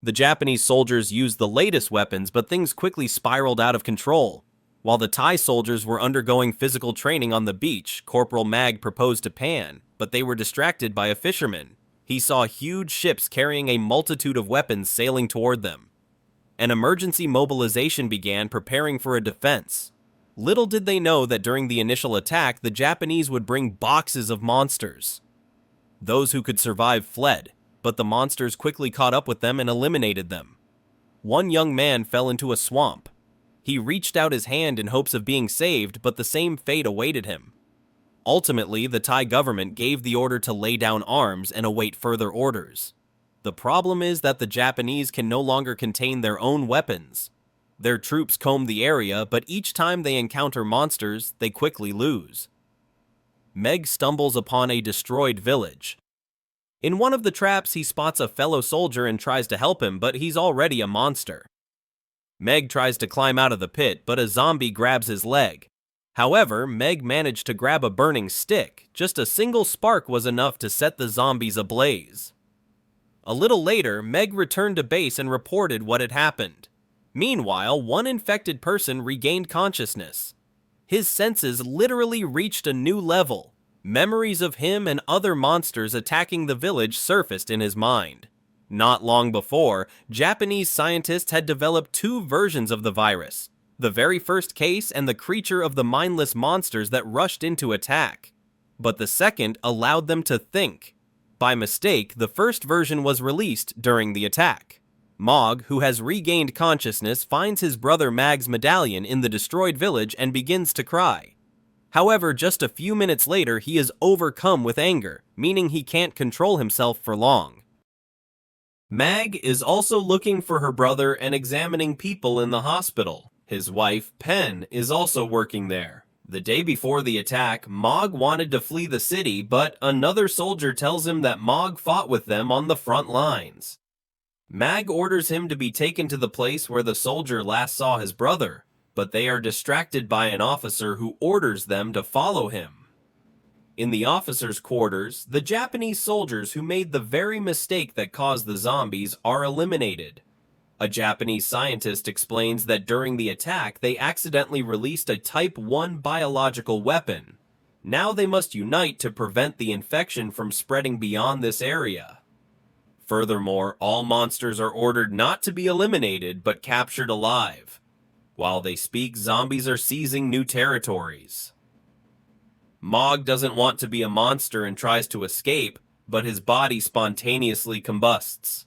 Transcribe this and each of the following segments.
The Japanese soldiers used the latest weapons, but things quickly spiraled out of control. While the Thai soldiers were undergoing physical training on the beach, Corporal Mag proposed to Pan, but they were distracted by a fisherman. He saw huge ships carrying a multitude of weapons sailing toward them. An emergency mobilization began, preparing for a defense. Little did they know that during the initial attack, the Japanese would bring boxes of monsters. Those who could survive fled, but the monsters quickly caught up with them and eliminated them. One young man fell into a swamp. He reached out his hand in hopes of being saved, but the same fate awaited him. Ultimately, the Thai government gave the order to lay down arms and await further orders. The problem is that the Japanese can no longer contain their own weapons. Their troops comb the area, but each time they encounter monsters, they quickly lose. Meg stumbles upon a destroyed village. In one of the traps, he spots a fellow soldier and tries to help him, but he's already a monster. Meg tries to climb out of the pit, but a zombie grabs his leg. However, Meg managed to grab a burning stick. Just a single spark was enough to set the zombies ablaze. A little later, Meg returned to base and reported what had happened. Meanwhile, one infected person regained consciousness. His senses literally reached a new level. Memories of him and other monsters attacking the village surfaced in his mind. Not long before, Japanese scientists had developed two versions of the virus. The very first case and the creature of the mindless monsters that rushed in to attack. But the second allowed them to think. By mistake, the first version was released during the attack. Mog, who has regained consciousness, finds his brother Mag's medallion in the destroyed village and begins to cry. However, just a few minutes later, he is overcome with anger, meaning he can't control himself for long. Mag is also looking for her brother and examining people in the hospital. His wife, Pen, is also working there. The day before the attack, Mog wanted to flee the city, but another soldier tells him that Mog fought with them on the front lines. Mag orders him to be taken to the place where the soldier last saw his brother, but they are distracted by an officer who orders them to follow him. In the officer's quarters, the Japanese soldiers who made the very mistake that caused the zombies are eliminated. A Japanese scientist explains that during the attack they accidentally released a Type 1 biological weapon. Now they must unite to prevent the infection from spreading beyond this area. Furthermore, all monsters are ordered not to be eliminated but captured alive. While they speak, zombies are seizing new territories. Mog doesn't want to be a monster and tries to escape, but his body spontaneously combusts.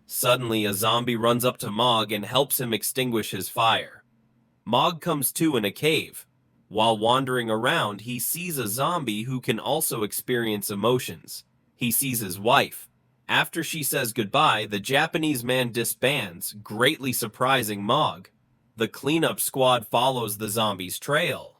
Suddenly, a zombie runs up to Mog and helps him extinguish his fire. Mog comes to in a cave. While wandering around, he sees a zombie who can also experience emotions. He sees his wife. After she says goodbye, the Japanese man disbands, greatly surprising Mog. The cleanup squad follows the zombies' trail.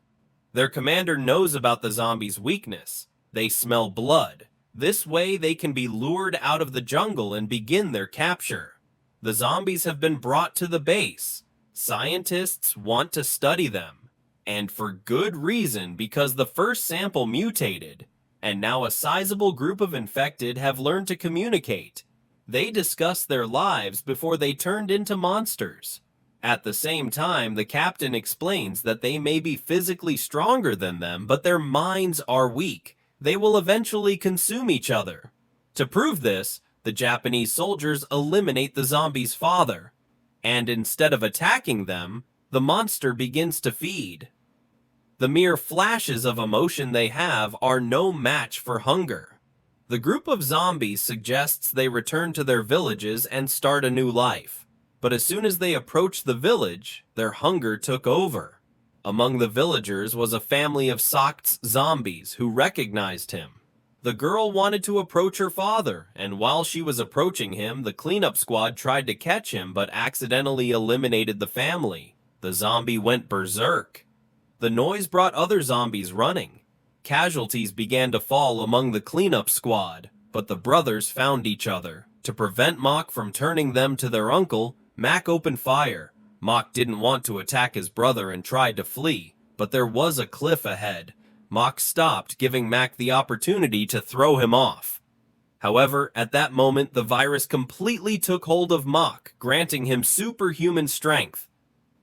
Their commander knows about the zombies' weakness. They smell blood. This way they can be lured out of the jungle and begin their capture. The zombies have been brought to the base. Scientists want to study them. And for good reason, because the first sample mutated. And now a sizable group of infected have learned to communicate. They discussed their lives before they turned into monsters. At the same time, the captain explains that they may be physically stronger than them, but their minds are weak. They will eventually consume each other. To prove this, the Japanese soldiers eliminate the zombies' father. And instead of attacking them, the monster begins to feed. The mere flashes of emotion they have are no match for hunger. The group of zombies suggests they return to their villages and start a new life. But as soon as they approached the village, their hunger took over. Among the villagers was a family of Sock's zombies who recognized him. The girl wanted to approach her father, and while she was approaching him, the cleanup squad tried to catch him but accidentally eliminated the family. The zombie went berserk. The noise brought other zombies running. Casualties began to fall among the cleanup squad, but the brothers found each other. To prevent Mock from turning them to their uncle, Mac opened fire. Mock didn't want to attack his brother and tried to flee, but there was a cliff ahead. Mock stopped, giving Mac the opportunity to throw him off. However, at that moment, the virus completely took hold of Mach, granting him superhuman strength.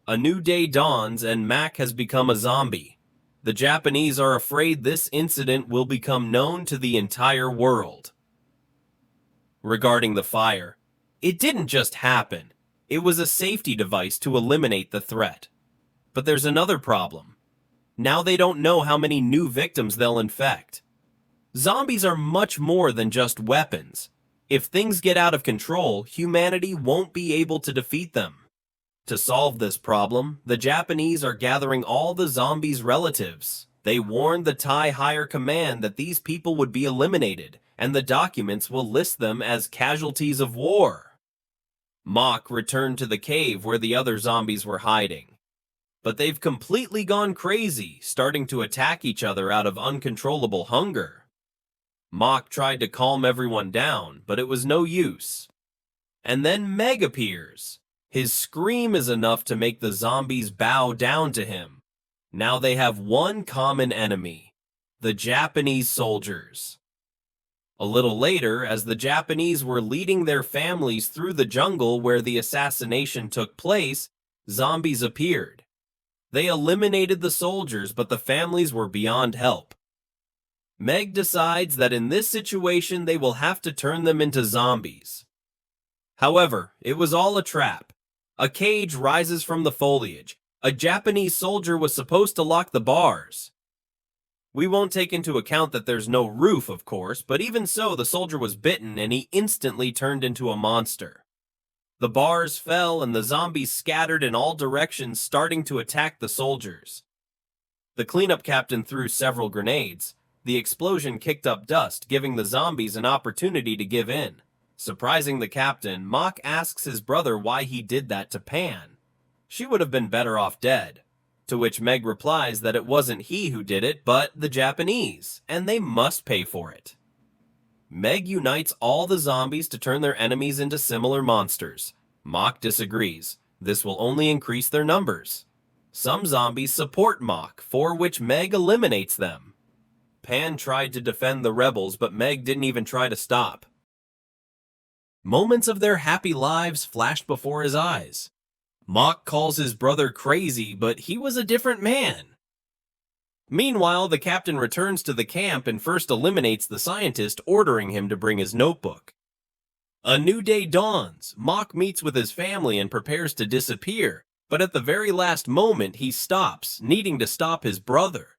A new day dawns and Mac has become a zombie. The Japanese are afraid this incident will become known to the entire world. Regarding the fire, it didn't just happen. It was a safety device to eliminate the threat. But there's another problem. Now they don't know how many new victims they'll infect. Zombies are much more than just weapons. If things get out of control, humanity won't be able to defeat them. To solve this problem, the Japanese are gathering all the zombies' relatives. They warned the Thai higher command that these people would be eliminated, and the documents will list them as casualties of war. Mach returned to the cave where the other zombies were hiding. But they've completely gone crazy, starting to attack each other out of uncontrollable hunger. Mach tried to calm everyone down, but it was no use. And then Meg appears. His scream is enough to make the zombies bow down to him. Now they have one common enemy: the Japanese soldiers. A little later, as the Japanese were leading their families through the jungle where the assassination took place, zombies appeared. They eliminated the soldiers, but the families were beyond help. Meg decides that in this situation they will have to turn them into zombies. However, it was all a trap. A cage rises from the foliage. A Japanese soldier was supposed to lock the bars. We won't take into account that there's no roof, of course, but even so, the soldier was bitten and he instantly turned into a monster. The bars fell and the zombies scattered in all directions, starting to attack the soldiers. The cleanup captain threw several grenades. The explosion kicked up dust, giving the zombies an opportunity to give in. Surprising the captain, Mach asks his brother why he did that to Pan. She would have been better off dead. To which Meg replies that it wasn't he who did it, but the Japanese, and they must pay for it. Meg unites all the zombies to turn their enemies into similar monsters. Mach disagrees. This will only increase their numbers. Some zombies support Mach, for which Meg eliminates them. Pan tried to defend the rebels, but Meg didn't even try to stop. Moments of their happy lives flashed before his eyes. Mach calls his brother crazy, but he was a different man. Meanwhile, the captain returns to the camp and first eliminates the scientist, ordering him to bring his notebook. A new day dawns. Mach meets with his family and prepares to disappear, but at the very last moment he stops, needing to stop his brother.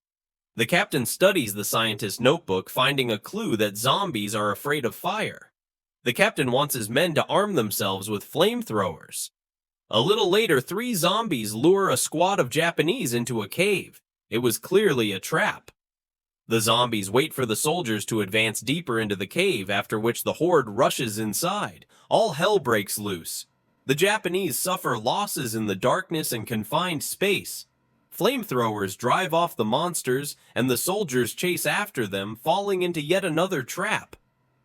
The captain studies the scientist's notebook, finding a clue that zombies are afraid of fire. The captain wants his men to arm themselves with flamethrowers. A little later, 3 zombies lure a squad of Japanese into a cave. It was clearly a trap. The zombies wait for the soldiers to advance deeper into the cave, after which the horde rushes inside. All hell breaks loose. The Japanese suffer losses in the darkness and confined space. Flamethrowers drive off the monsters, and the soldiers chase after them, falling into yet another trap.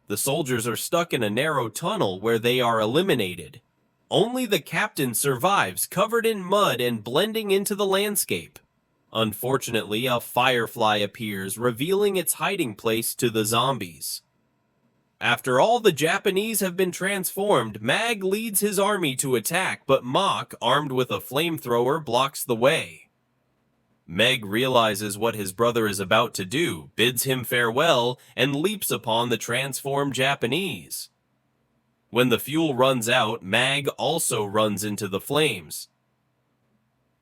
The soldiers are stuck in a narrow tunnel where they are eliminated. Only the captain survives, covered in mud and blending into the landscape. Unfortunately, a firefly appears, revealing its hiding place to the zombies. After all the Japanese have been transformed, Mag leads his army to attack, but Mach, armed with a flamethrower, blocks the way. Meg realizes what his brother is about to do, bids him farewell, and leaps upon the transformed Japanese. When the fuel runs out, Mag also runs into the flames.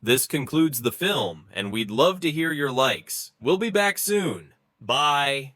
This concludes the film, and we'd love to hear your likes. We'll be back soon. Bye!